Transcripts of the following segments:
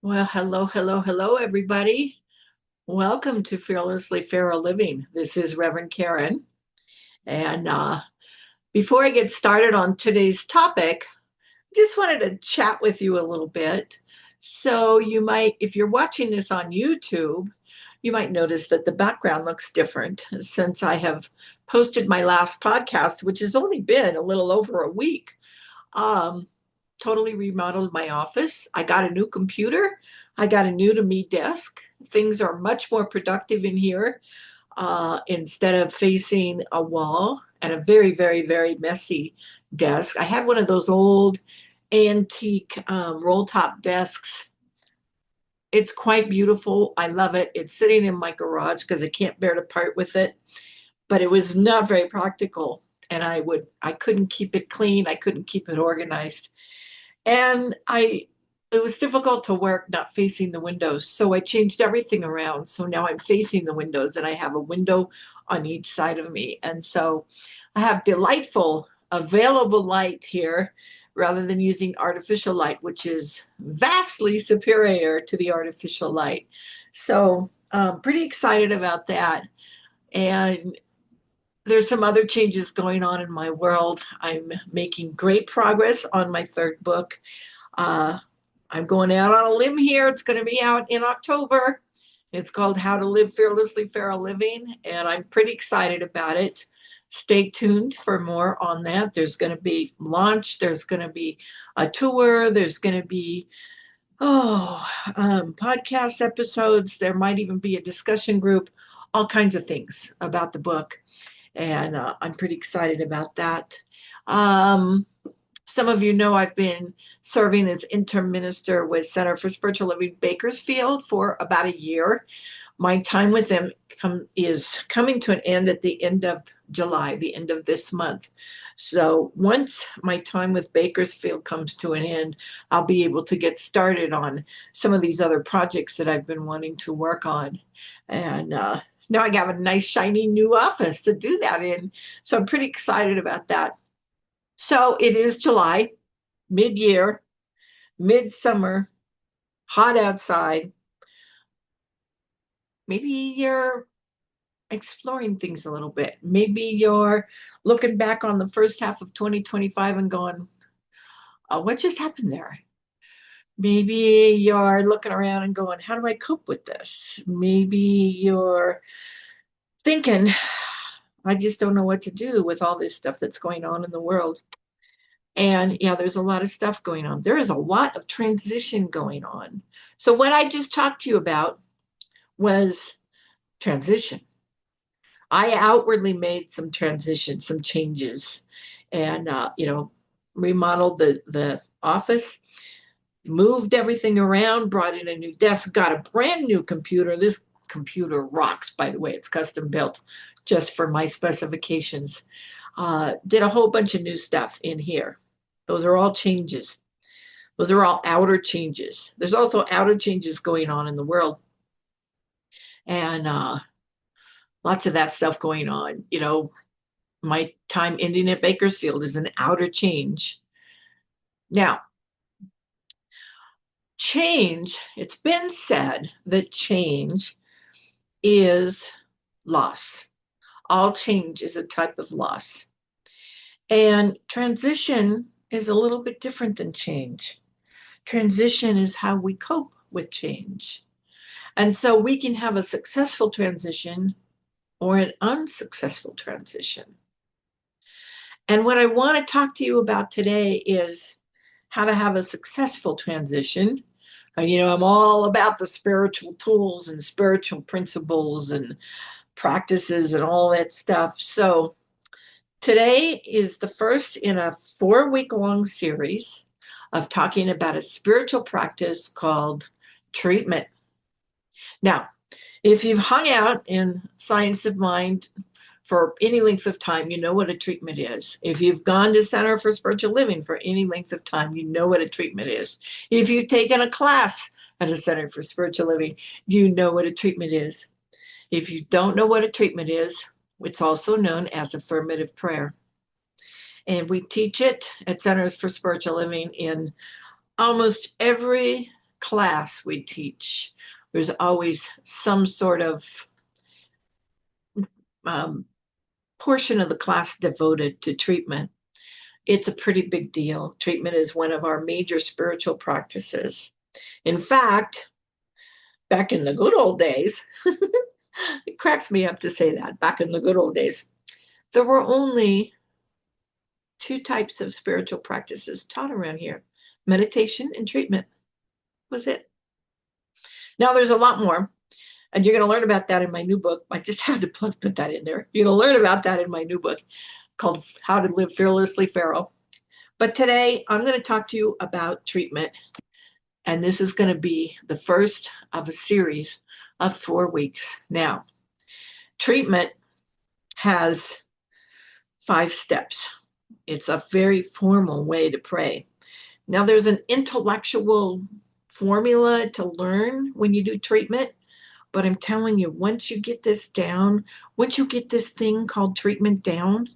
Well, hello, hello, hello, everybody. Welcome to Fearlessly Feral Living. This is Reverend Karen. And before I get started on today's topic, I just wanted to chat with you a little bit. So, you might, if you're watching this on YouTube, you might notice that the background looks different since I have posted my last podcast, which has only been a little over a week. Um, totally remodeled my office. I got a new computer. I got a new to me desk. Things are much more productive in here instead of facing a wall and a very, very, very messy desk. I had one of those old antique roll top desks. It's quite beautiful. I love it. It's sitting in my garage because I can't bear to part with it, but it was not very practical. And I couldn't keep it clean. I couldn't keep it organized. And it was difficult to work not facing the windows. So I changed everything around. So now I'm facing the windows and I have a window on each side of me. And so I have delightful available light here rather than using artificial light, which is vastly superior to the artificial light. So I'm pretty excited about that. And there's some other changes going on in my world. I'm making great progress on my third book. Uh, I'm going out on a limb here. It's going to be out in October. It's called How to Live Fearlessly Feral Living, and I'm pretty excited about it. Stay tuned for more on that. There's going to be launch. There's going to be a tour. There's going to be podcast episodes. There might even be a discussion group. All kinds of things about the book, and I'm pretty excited about that. Um, some of you know I've been serving as interim minister with Center for Spiritual Living Bakersfield for about a year. My time with them is coming to an end at the end of July, the end of this month. So once my time with Bakersfield comes to an end, I'll be able to get started on some of these other projects that I've been wanting to work on. And now I have a nice, shiny new office to do that in. So I'm pretty excited about that. So it is July, mid year, midsummer, hot outside. Maybe you're exploring things a little bit. Maybe you're looking back on the first half of 2025 and going, oh, what just happened there? Maybe you're looking around and going, how do I cope with this? Maybe you're thinking, I just don't know what to do with all this stuff that's going on in the world. And yeah, there's a lot of stuff going on. There is a lot of transition going on. So, what I just talked to you about was transition. I outwardly made some transition, some changes, and remodeled the office, moved everything around, brought in a new desk, got a brand new computer. This computer rocks, by the way. It's custom built just for my specifications. Did a whole bunch of new stuff in here. Those are all changes. Those are all outer changes. There's also outer changes going on in the world. And lots of that stuff going on. My time ending at Bakersfield is an outer change. Now, change, it's been said that change is loss. All change is a type of loss. And transition is a little bit different than change. Transition is how we cope with change. And so we can have a successful transition or an unsuccessful transition. And what I want to talk to you about today is how to have a successful transition. I'm all about the spiritual tools and spiritual principles and practices and all that stuff. So today is the first in a 4-week long series of talking about a spiritual practice called treatment. Now, if you've hung out in Science of Mind for any length of time, you know what a treatment is. If you've gone to Center for Spiritual Living for any length of time, you know what a treatment is. If you've taken a class at a Center for Spiritual Living, you know what a treatment is. If you don't know what a treatment is, it's also known as affirmative prayer. And we teach it at Centers for Spiritual Living in almost every class we teach, there's always some sort of portion of the class devoted to treatment. It's a pretty big deal. Treatment is one of our major spiritual practices. In fact, back in the good old days, it cracks me up to say that, back in the good old days, there were only two types of spiritual practices taught around here: meditation and treatment. Was it? Now there's a lot more, and you're going to learn about that in my new book. I just had to put that in there. You're going to learn about that in my new book called How to Live Fearlessly Pharaoh. But today I'm going to talk to you about treatment, and this is going to be the first of a series of 4 weeks. Now, treatment has 5 steps. It's a very formal way to pray. Now, there's an intellectual formula to learn when you do treatment, but I'm telling you, once you get this down, once you get this thing called treatment down,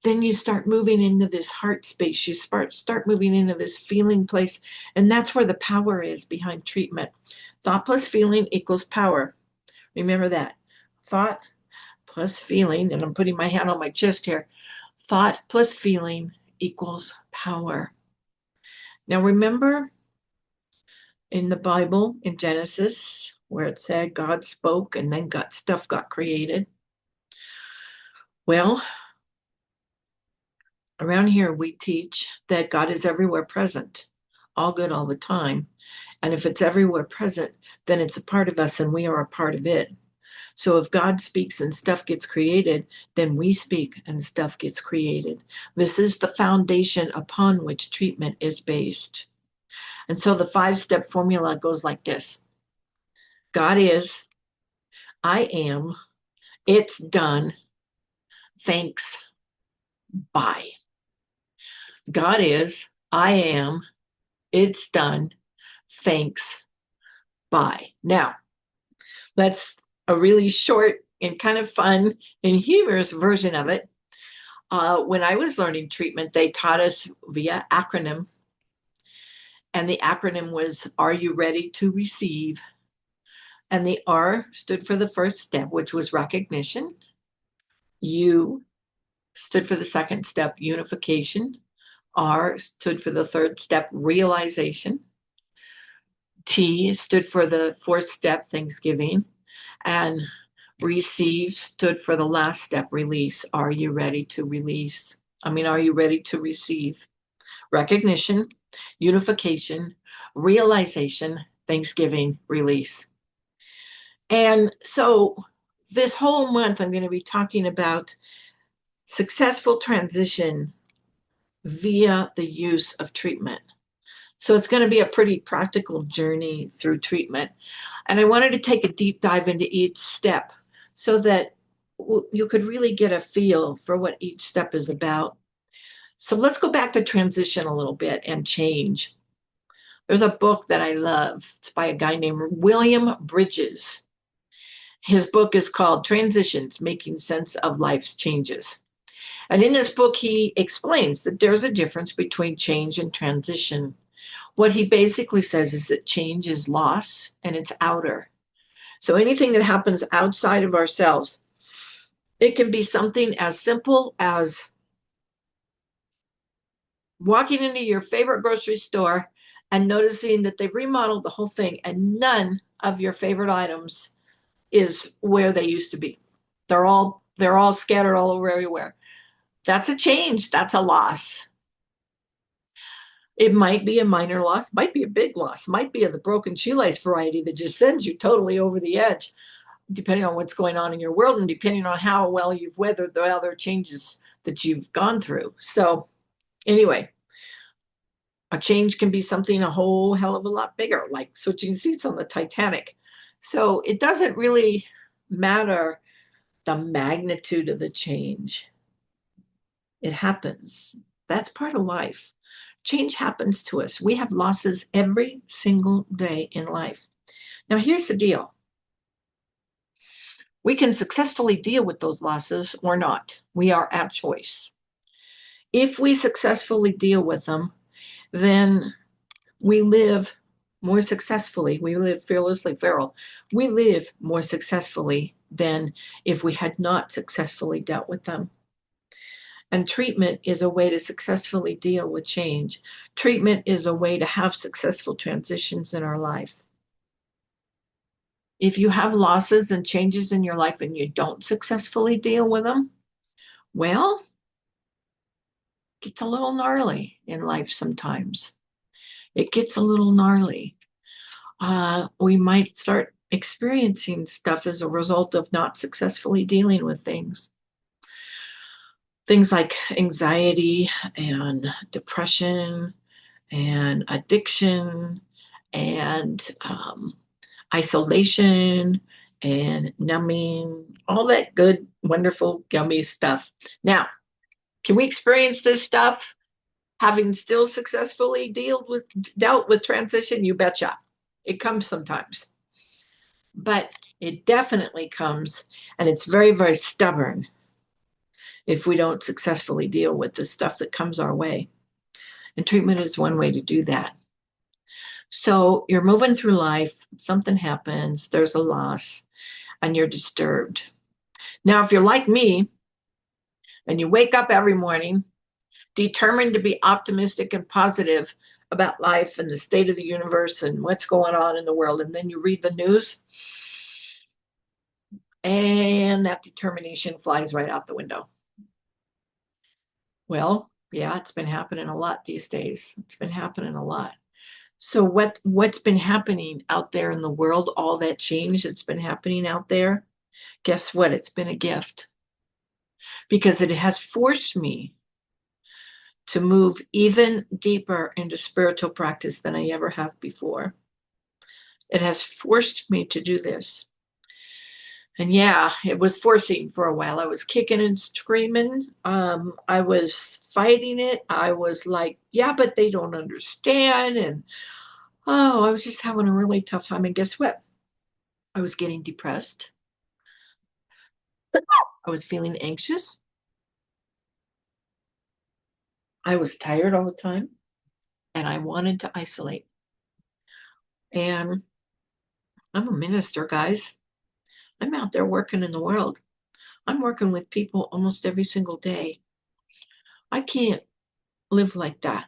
then you start moving into this heart space. You start moving into this feeling place, and that's where the power is behind treatment. Thought plus feeling equals power. Remember that. Thought plus feeling, and I'm putting my hand on my chest here. Thought plus feeling equals power. Now remember in the Bible, in Genesis, where it said God spoke and then stuff got created? Well, around here we teach that God is everywhere present, all good all the time. And if it's everywhere present, then it's a part of us and we are a part of it. So if God speaks and stuff gets created, then we speak and stuff gets created. This is the foundation upon which treatment is based. And so the 5-step formula goes like this: God is, I am, it's done, thanks, bye. God is, I am, it's done, thanks, bye. Now, that's a really short and kind of fun and humorous version of it. When I was learning treatment, they taught us via acronym. And the acronym was, are you ready to receive? And the R stood for the first step, which was recognition. U stood for the second step, unification. R stood for the third step, realization. T stood for the fourth step, thanksgiving. And receive stood for the last step, release. Are you ready to release? Are you ready to receive? Recognition, unification, realization, thanksgiving, release. And so this whole month, I'm going to be talking about successful transition via the use of treatment. So it's going to be a pretty practical journey through treatment. And I wanted to take a deep dive into each step so that you could really get a feel for what each step is about. So let's go back to transition a little bit and change. There's a book that I love. It's by a guy named William Bridges. His book is called Transitions: Making Sense of Life's Changes. And in this book, he explains that there's a difference between change and transition. What he basically says is that change is loss and it's outer. So anything that happens outside of ourselves, it can be something as simple as walking into your favorite grocery store and noticing that they've remodeled the whole thing and none of your favorite items is where they used to be. They're all scattered all over everywhere. That's a change. That's a loss. It might be a minor loss, might be a big loss, might be of the broken shoelace variety that just sends you totally over the edge, depending on what's going on in your world and depending on how well you've weathered the other changes that you've gone through. So anyway, a change can be something a whole hell of a lot bigger, like switching seats on the Titanic. So it doesn't really matter the magnitude of the change. It happens. That's part of life. Change happens to us. We have losses every single day in life. Now, here's the deal. We can successfully deal with those losses or not. We are at choice. If we successfully deal with them, then we live more successfully. We live fearlessly feral. We live more successfully than if we had not successfully dealt with them. And treatment is a way to successfully deal with change. Treatment is a way to have successful transitions in our life. If you have losses and changes in your life and you don't successfully deal with them, well, it gets a little gnarly in life sometimes. It gets a little gnarly. We might start experiencing stuff as a result of not successfully dealing with things. Things like anxiety and depression and addiction and isolation and numbing, all that good, wonderful, yummy stuff. Now, can we experience this stuff having still successfully dealt with transition? You betcha. It comes sometimes. But it definitely comes, and it's very, very stubborn if we don't successfully deal with the stuff that comes our way. And treatment is one way to do that. So you're moving through life, something happens, there's a loss, and you're disturbed. Now, if you're like me and you wake up every morning determined to be optimistic and positive about life and the state of the universe and what's going on in the world, and then you read the news, and that determination flies right out the window. Well, yeah, it's been happening a lot these days. It's been happening a lot. So what's been happening out there in the world, all that change that's been happening out there, guess what? It's been a gift, because it has forced me to move even deeper into spiritual practice than I ever have before. It has forced me to do this. And yeah, it was forcing for a while. I was kicking and screaming. I was fighting it. I was like, yeah, but they don't understand. And oh, I was just having a really tough time. And guess what? I was getting depressed. I was feeling anxious. I was tired all the time. And I wanted to isolate. And I'm a minister, guys. I'm out there working in the world. I'm working with people almost every single day. I can't live like that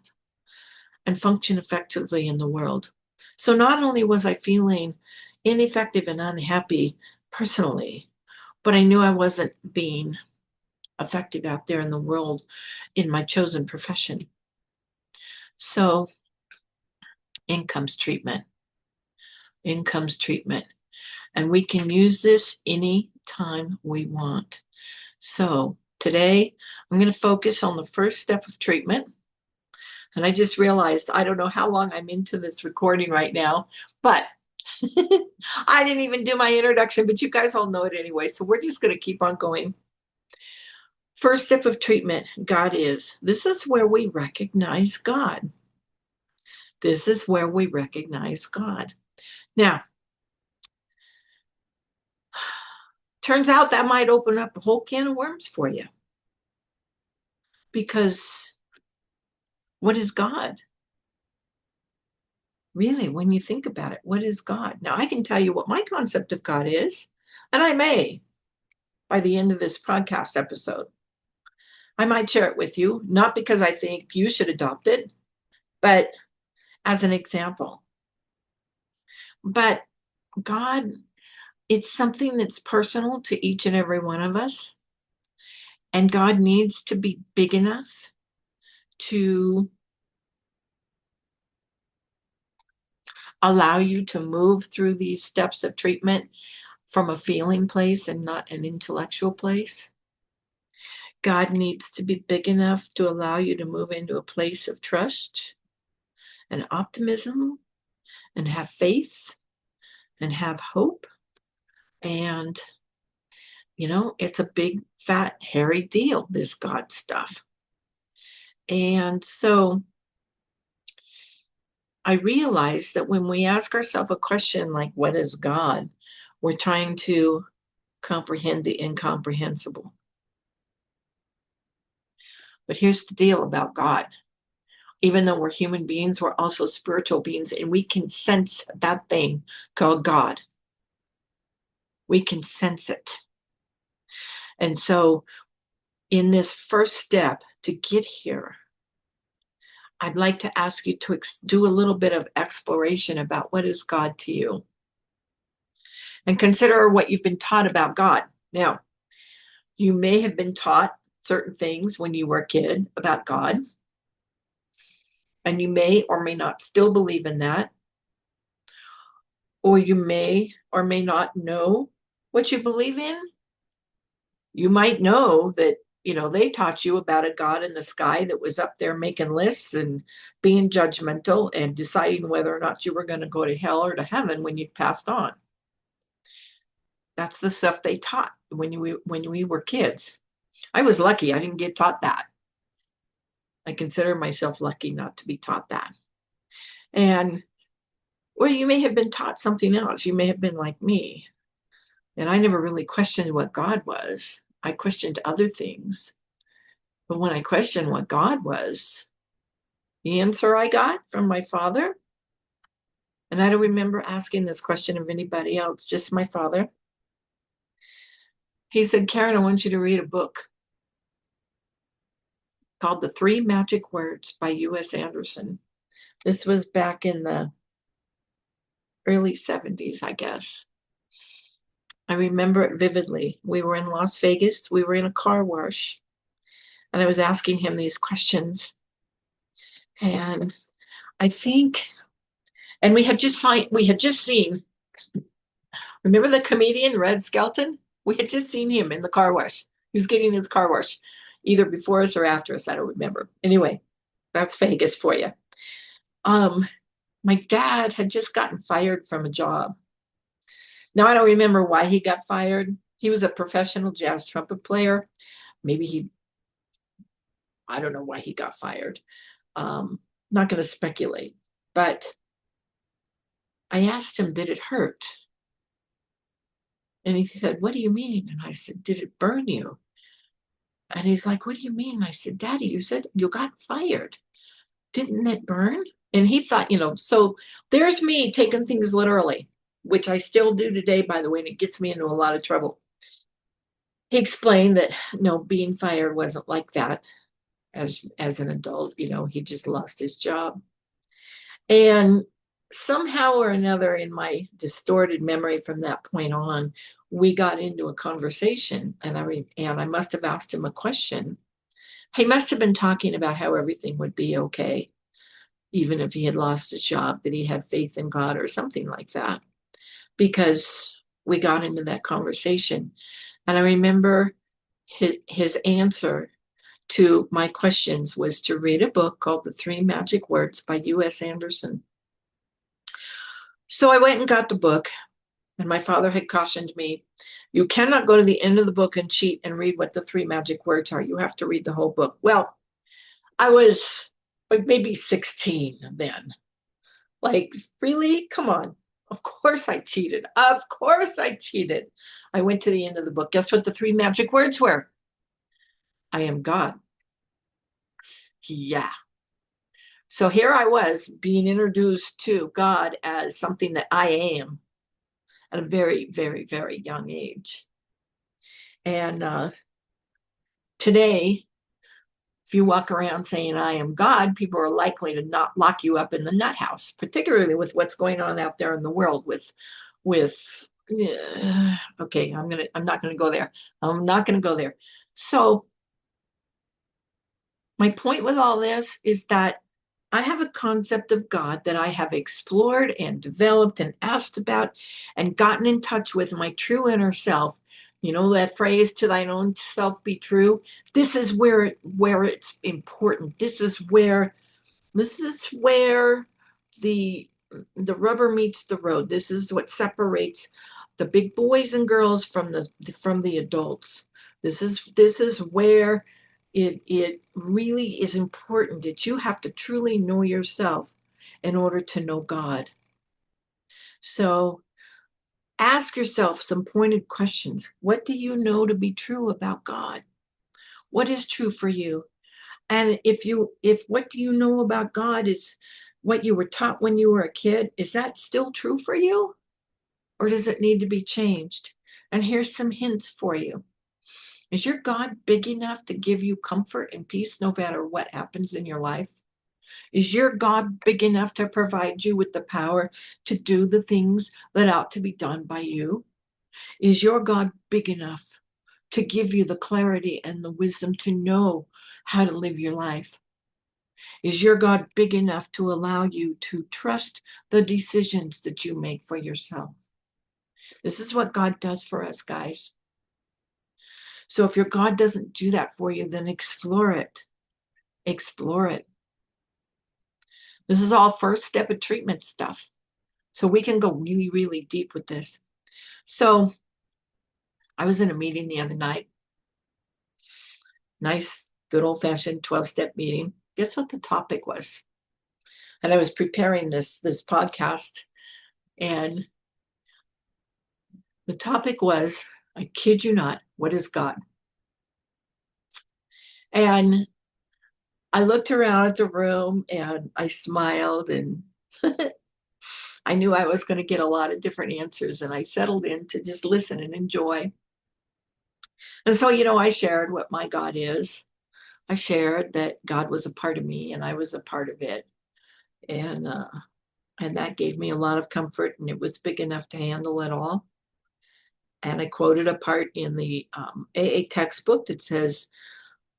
and function effectively in the world. So not only was I feeling ineffective and unhappy personally, but I knew I wasn't being effective out there in the world in my chosen profession. So in comes treatment. In comes treatment. And we can use this anytime we want. So today I'm going to focus on the first step of treatment. And I just realized I don't know how long I'm into this recording right now, but I didn't even do my introduction, but you guys all know it anyway. So we're just going to keep on going. First step of treatment, God is. This is where we recognize God. This is where we recognize God. Now, turns out that might open up a whole can of worms for you. Because what is God? Really, when you think about it, what is God? Now, I can tell you what my concept of God is, and I may by the end of this podcast episode. I might share it with you, not because I think you should adopt it, but as an example. But God, it's something that's personal to each and every one of us. And God needs to be big enough to allow you to move through these steps of treatment from a feeling place and not an intellectual place. God needs to be big enough to allow you to move into a place of trust and optimism and have faith and have hope. And, it's a big, fat, hairy deal, this God stuff. And so I realized that when we ask ourselves a question like, what is God? We're trying to comprehend the incomprehensible. But here's the deal about God. Even though we're human beings, we're also spiritual beings, and we can sense that thing called God. We can sense it. And so in this first step to get here, I'd like to ask you to do a little bit of exploration about what is God to you. And consider what you've been taught about God. Now, you may have been taught certain things when you were a kid about God, and you may or may not still believe in that, or you may or may not know what you believe in. You might know that, they taught you about a God in the sky that was up there making lists and being judgmental and deciding whether or not you were going to go to hell or to heaven when you passed on. That's the stuff they taught when we were kids. I was lucky. I didn't get taught that. I consider myself lucky not to be taught that. And, or you may have been taught something else. You may have been like me. And I never really questioned what God was. I questioned other things. But when I questioned what God was, the answer I got from my father, and I don't remember asking this question of anybody else, just my father. He said, Karen, I want you to read a book called The Three Magic Words by U.S. Anderson. This was back in the early 70s, I guess. I remember it vividly. We were in Las Vegas. We were in a car wash. And I was asking him these questions. And I think, and we had just seen, remember the comedian Red Skelton? We had just seen him in the car wash. He was getting his car wash, either before us or after us. I don't remember. Anyway, that's Vegas for you. My dad had just gotten fired from a job. Now, I don't remember why he got fired. He was a professional jazz trumpet player. I don't know why he got fired. Not going to speculate. But I asked him, did it hurt? And he said, what do you mean? And I said, did it burn you? And he's like, what do you mean? And I said, Daddy, you said you got fired. Didn't it burn? And he thought, so there's me taking things literally, which I still do today, by the way, and it gets me into a lot of trouble. He explained that, no, being fired wasn't like that as an adult. He just lost his job. And somehow or another, in my distorted memory from that point on, we got into a conversation, and I must have asked him a question. He must have been talking about how everything would be okay, even if he had lost his job, that he had faith in God or something like that, because we got into that conversation. And I remember his answer to my questions was to read a book called The Three Magic Words by U.S. Anderson. So I went and got the book, and my father had cautioned me, you cannot go to the end of the book and cheat and read what the three magic words are. You have to read the whole book. Well, I was like maybe 16 then. Like, really? Come on. Of course I cheated. Of course I cheated. I went to the end of the book. Guess what the three magic words were? I am God. Yeah. So here I was being introduced to God as something that I am at a very, very, very young age. And today, if you walk around saying I am God, people are likely to not lock you up in the nut house, particularly with what's going on out there in the world okay, I'm not gonna go there. I'm not gonna go there. So my point with all this is that I have a concept of God that I have explored and developed and asked about and gotten in touch with my true inner self. You know that phrase, to thine own self be true? This is where it's important. This is where the rubber meets the road. This is what separates the big boys and girls from the adults. This is where it really is important that you have to truly know yourself in order to know God. So ask yourself some pointed questions. What do you know to be true about God? What is true for you? And if what you know about God is what you were taught when you were a kid, is that still true for you? Or does it need to be changed? And here's some hints for you. Is your God big enough to give you comfort and peace no matter what happens in your life? Is your God big enough to provide you with the power to do the things that ought to be done by you? Is your God big enough to give you the clarity and the wisdom to know how to live your life? Is your God big enough to allow you to trust the decisions that you make for yourself? This is what God does for us, guys. So if your God doesn't do that for you, then explore it. Explore it. This is all first step of treatment stuff. So we can go really, really deep with this. So I was in a meeting the other night. Nice, good old-fashioned 12-step meeting. Guess what the topic was? And I was preparing this podcast, and the topic was, I kid you not, what is God? And I looked around at the room and I smiled, and I knew I was going to get a lot of different answers, and I settled in to just listen and enjoy. And so, I shared what my God is. I shared that God was a part of me and I was a part of it. And that gave me a lot of comfort, and it was big enough to handle it all. And I quoted a part in the AA textbook that says,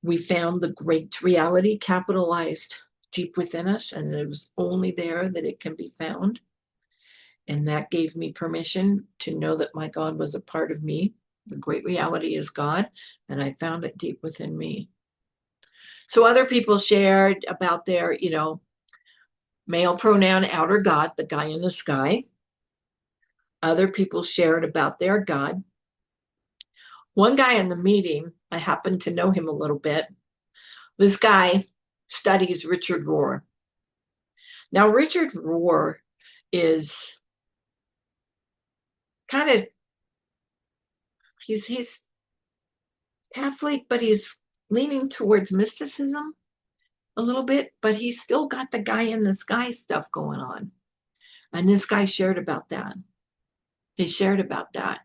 we found the great reality capitalized deep within us, and it was only there that it can be found. And that gave me permission to know that my God was a part of me. The great reality is God, and I found it deep within me. So other people shared about their, male pronoun outer God, the guy in the sky. Other people shared about their God. One guy in the meeting, I happened to know him a little bit. This guy studies Richard Rohr. Now, Richard Rohr is kind of, he's Catholic, but he's leaning towards mysticism a little bit, but he's still got the guy in the sky stuff going on. And this guy shared about that. He shared about that.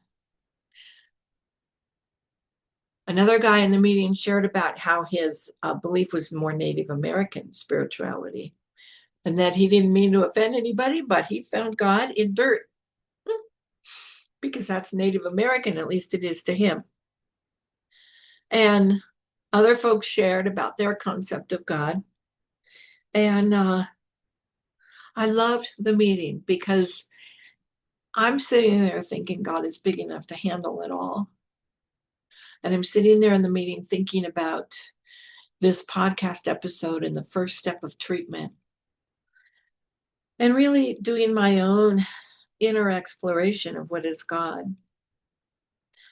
Another guy in the meeting shared about how his belief was more Native American spirituality, and that he didn't mean to offend anybody, but he found God in dirt. Because that's Native American, at least it is to him. And other folks shared about their concept of God. And I loved the meeting because I'm sitting there thinking God is big enough to handle it all. And I'm sitting there in the meeting thinking about this podcast episode and the first step of treatment, and really doing my own inner exploration of what is God.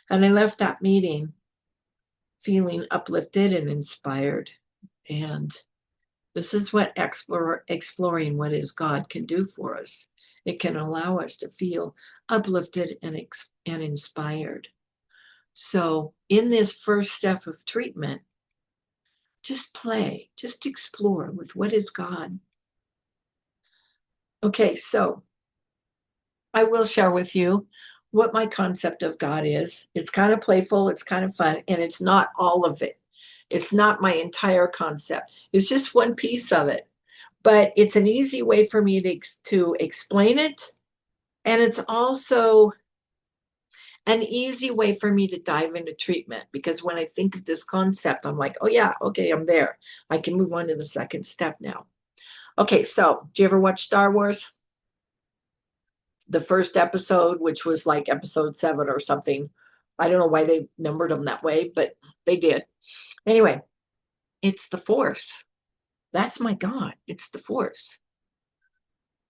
And I left that meeting feeling uplifted and inspired. And this is what exploring what is God can do for us. It can allow us to feel uplifted and inspired. So in this first step of treatment, just play, just explore with what is God. Okay, so I will share with you what my concept of God is. It's kind of playful, it's kind of fun, and it's not all of it. It's not my entire concept. It's just one piece of it. But it's an easy way for me to explain it. And it's also an easy way for me to dive into treatment, because when I think of this concept, I'm like, oh yeah, okay, I'm there. I can move on to the second step now. Okay, so do you ever watch Star Wars? The first episode, which was like episode 7 or something. I don't know why they numbered them that way, but they did. Anyway, it's the Force. That's my God. It's the Force.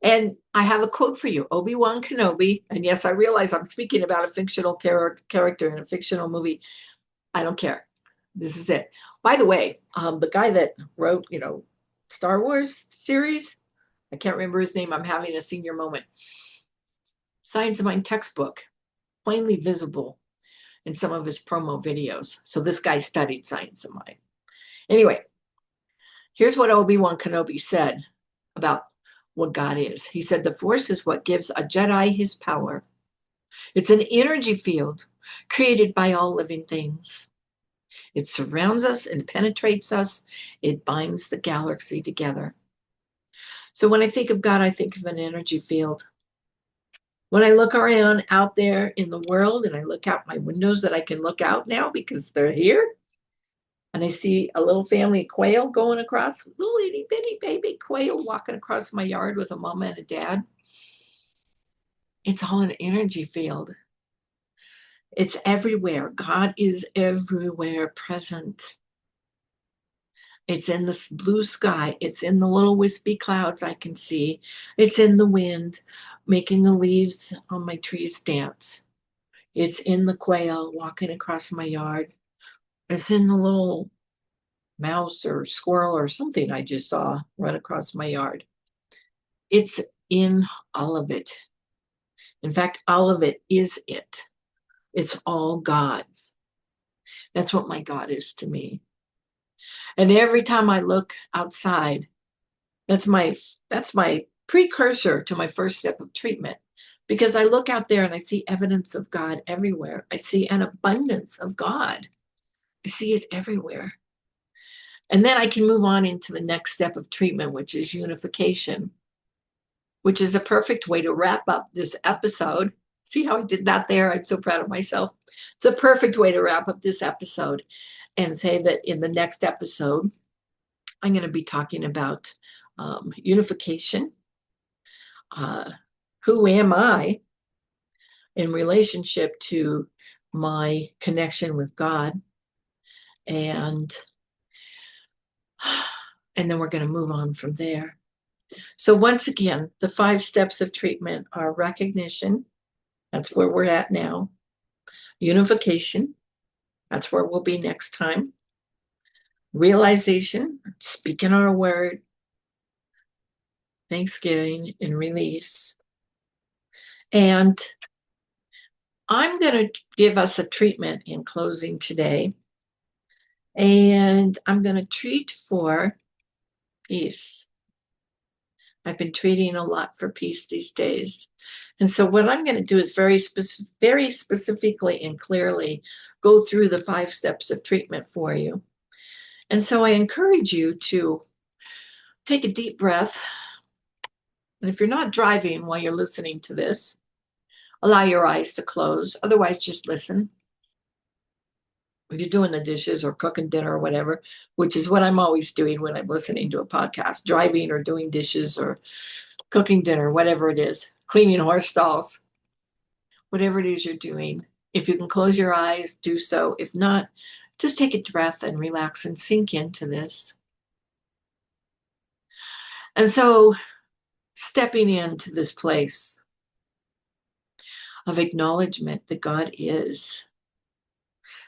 And I have a quote for you, Obi-Wan Kenobi. And yes, I realize I'm speaking about a fictional character in a fictional movie. I don't care. This is it. By the way, the guy that wrote, Star Wars series, I can't remember his name. I'm having a senior moment. Science of Mind textbook, plainly visible in some of his promo videos. So this guy studied science of mind. Anyway, Here's what Obi-Wan Kenobi said about what God is. He said, the Force is what gives a Jedi his power. It's an energy field created by all living things. It surrounds us and penetrates us. It binds the galaxy together. So when I think of God, I think of an energy field. When I look around out there in the world and I look out my windows that I can look out now because they're here, and I see a little family quail going across, little itty bitty baby quail walking across my yard with a mama and a dad. It's all an energy field. It's everywhere. God is everywhere present. It's in the blue sky. It's in the little wispy clouds I can see. It's in the wind, making the leaves on my trees dance. It's in the quail walking across my yard. It's in the little mouse or squirrel or something I just saw run across my yard. It's in all of it. In fact, all of it is it. It's all God. That's what my God is to me. And every time I look outside, that's my precursor to my first step of treatment. Because I look out there and I see evidence of God everywhere. I see an abundance of God. I see it everywhere. And then I can move on into the next step of treatment, which is unification, which is a perfect way to wrap up this episode. See how I did that there? I'm so proud of myself. It's a perfect way to wrap up this episode and say that in the next episode, I'm going to be talking about unification. Who am I in relationship to my connection with God? And then we're going to move on from there. So once again, the 5 steps of treatment are recognition. That's where we're at now. Unification. That's where we'll be next time. Realization, speaking our word. Thanksgiving and release. And I'm going to give us a treatment in closing today. And I'm going to treat for peace. I've been treating a lot for peace these days. And so what I'm going to do is very specifically and clearly go through the 5 steps of treatment for you. And so I encourage you to take a deep breath. And if you're not driving while you're listening to this, allow your eyes to close. Otherwise, just listen. If you're doing the dishes or cooking dinner or whatever, which is what I'm always doing when I'm listening to a podcast, driving or doing dishes or cooking dinner, whatever it is, cleaning horse stalls, whatever it is you're doing. If you can close your eyes, do so. If not, just take a breath and relax and sink into this. And so stepping into this place of acknowledgement that God is,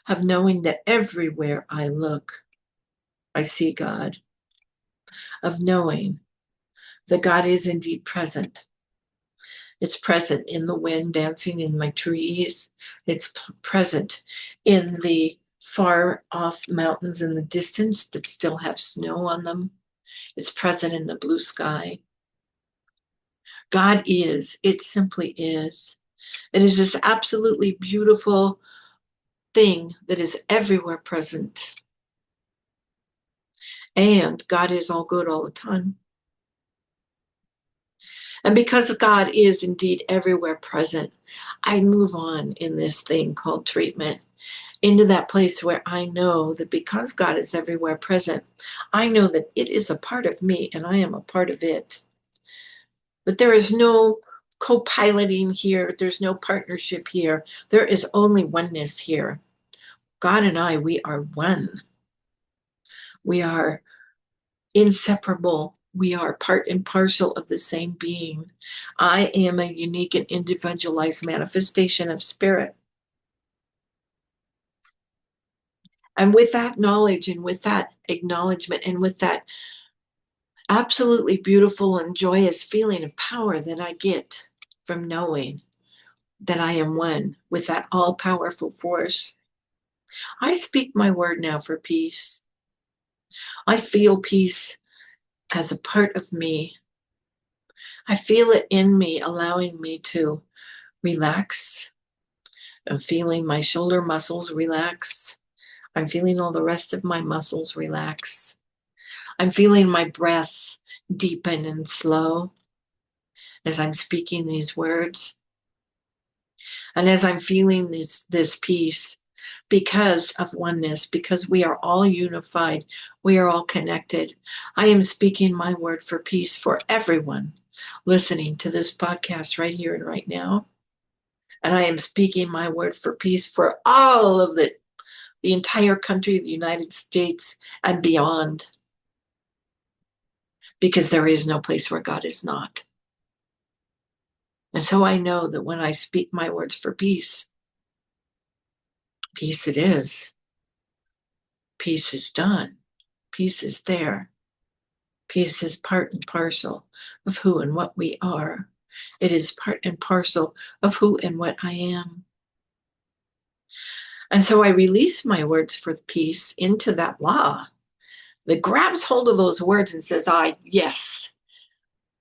of knowing that everywhere I look, I see God, of knowing that God is indeed present. It's present in the wind dancing in my trees. It's present in the far off mountains in the distance that still have snow on them. It's present in the blue sky. God is. It simply is. It is this absolutely beautiful thing that is everywhere present. And God is all good all the time. And because God is indeed everywhere present, I move on in this thing called treatment into that place where I know that because God is everywhere present, I know that it is a part of me and I am a part of it. That there is no co-piloting here. There's no partnership here. There is only oneness here. God and I, we are one. We are inseparable. We are part and parcel of the same being. I am a unique and individualized manifestation of spirit. And with that knowledge and with that acknowledgement and with that absolutely beautiful and joyous feeling of power that I get from knowing that I am one with that all-powerful force, I speak my word now for peace. I feel peace as a part of me. I feel it in me, allowing me to relax. I'm feeling my shoulder muscles relax. I'm feeling all the rest of my muscles relax. I'm feeling my breath deepen and slow as I'm speaking these words. And as I'm feeling this peace, because of oneness, because we are all unified, we are all connected, I am speaking my word for peace for everyone listening to this podcast right here and right now. And I am speaking my word for peace for all of the entire country of the United States and beyond, because there is no place where God is not. And so I know that when I speak my words for peace, peace it is. Peace is done. Peace is there. Peace is part and parcel of who and what we are. It is part and parcel of who and what I am. And so I release my words for peace into that law that grabs hold of those words and says, yes,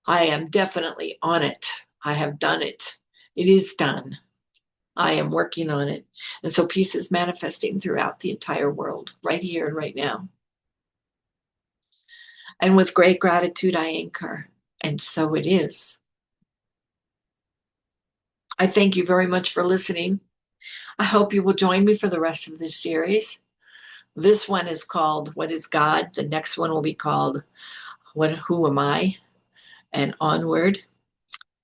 I am definitely on it. I have done it. It is done. I am working on it. And so peace is manifesting throughout the entire world, right here and right now. And with great gratitude, I anchor. And so it is. I thank you very much for listening. I hope you will join me for the rest of this series. This one is called What is God? The next one will be called Who Am I? And onward.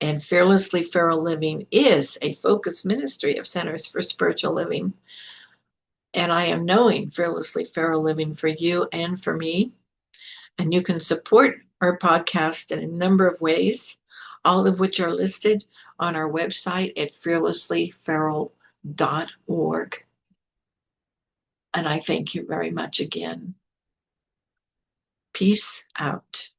And Fearlessly Feral Living is a focused ministry of Centers for Spiritual Living. And I am knowing Fearlessly Feral Living for you and for me. And you can support our podcast in a number of ways, all of which are listed on our website at fearlesslyferal.org. And I thank you very much again. Peace out.